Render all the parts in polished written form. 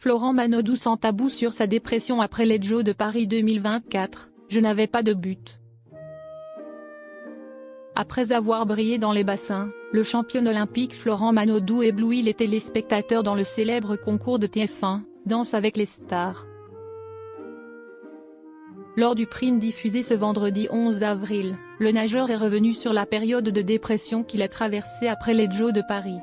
Florent Manodou sans tabou sur sa dépression après les Jeux de Paris 2024, je n'avais pas de but. Après avoir brillé dans les bassins, le champion olympique Florent Manodou éblouit les téléspectateurs dans le célèbre concours de TF1, Danse avec les stars. Lors du prime diffusé ce vendredi 11 avril, le nageur est revenu sur la période de dépression qu'il a traversée après les Jeux de Paris.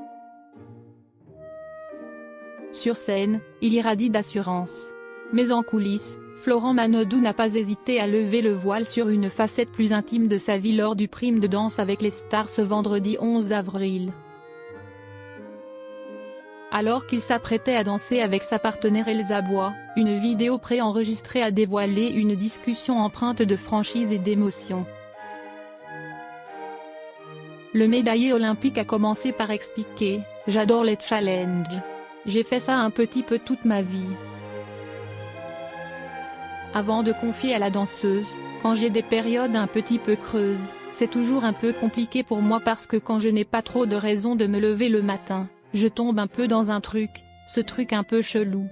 Sur scène, il irradie d'assurance. Mais en coulisses, Florent Manodou n'a pas hésité à lever le voile sur une facette plus intime de sa vie lors du prime de Danse avec les stars ce vendredi 11 avril. Alors qu'il s'apprêtait à danser avec sa partenaire Elsa Bois, une vidéo préenregistrée a dévoilé une discussion empreinte de franchise et d'émotion. Le médaillé olympique a commencé par expliquer « J'adore les challenges. J'ai fait ça un petit peu toute ma vie. » Avant de confier à la danseuse, quand j'ai des périodes un petit peu creuses, c'est toujours un peu compliqué pour moi parce que quand je n'ai pas trop de raison de me lever le matin, je tombe un peu dans un truc, ce truc un peu chelou.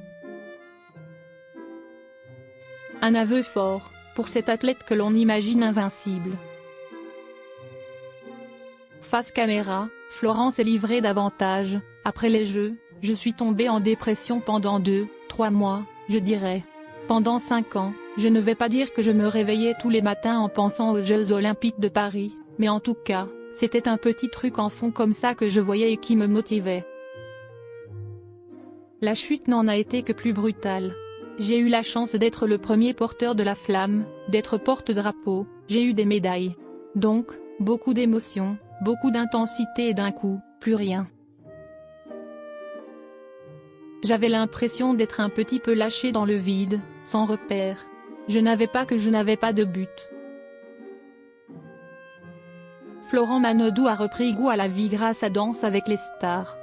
Un aveu fort, pour cet athlète que l'on imagine invincible. Face caméra, Florent s'est livré davantage. Après les Jeux, je suis tombé en dépression pendant 2-3 mois, je dirais. Pendant 5 ans, je ne vais pas dire que je me réveillais tous les matins en pensant aux Jeux Olympiques de Paris, mais en tout cas, c'était un petit truc en fond comme ça que je voyais et qui me motivait. La chute n'en a été que plus brutale. J'ai eu la chance d'être le premier porteur de la flamme, d'être porte-drapeau, j'ai eu des médailles. Donc, beaucoup d'émotions, beaucoup d'intensité et d'un coup, plus rien. J'avais l'impression d'être un petit peu lâché dans le vide, sans repère. Je n'avais pas de but. Florent Manodou a repris goût à la vie grâce à Danse avec les stars.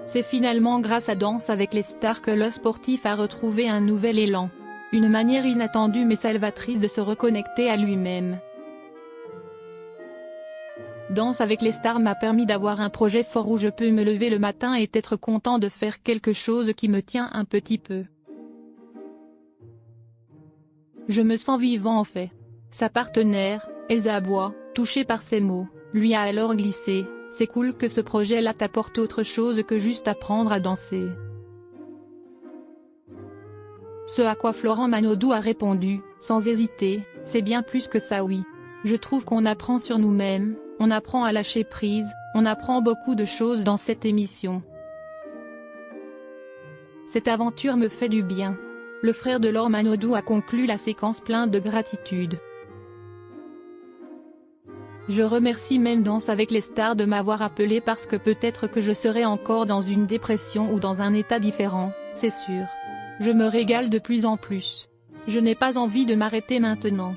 C'est finalement grâce à Danse avec les stars que le sportif a retrouvé un nouvel élan. Une manière inattendue mais salvatrice de se reconnecter à lui-même. Danse avec les stars m'a permis d'avoir un projet fort où je peux me lever le matin et être content de faire quelque chose qui me tient un petit peu. Je me sens vivant en fait. Sa partenaire, Elsa Bois, touchée par ces mots, lui a alors glissé « C'est cool que ce projet-là t'apporte autre chose que juste apprendre à danser ». Ce à quoi Florent Manodou a répondu, sans hésiter, « C'est bien plus que ça oui. Je trouve qu'on apprend sur nous-mêmes, on apprend à lâcher prise, on apprend beaucoup de choses dans cette émission. Cette aventure me fait du bien. » Le frère de Laure Manodou a conclu la séquence plein de gratitude. Je remercie même Danse avec les stars de m'avoir appelé parce que peut-être que je serai encore dans une dépression ou dans un état différent, c'est sûr. Je me régale de plus en plus. Je n'ai pas envie de m'arrêter maintenant.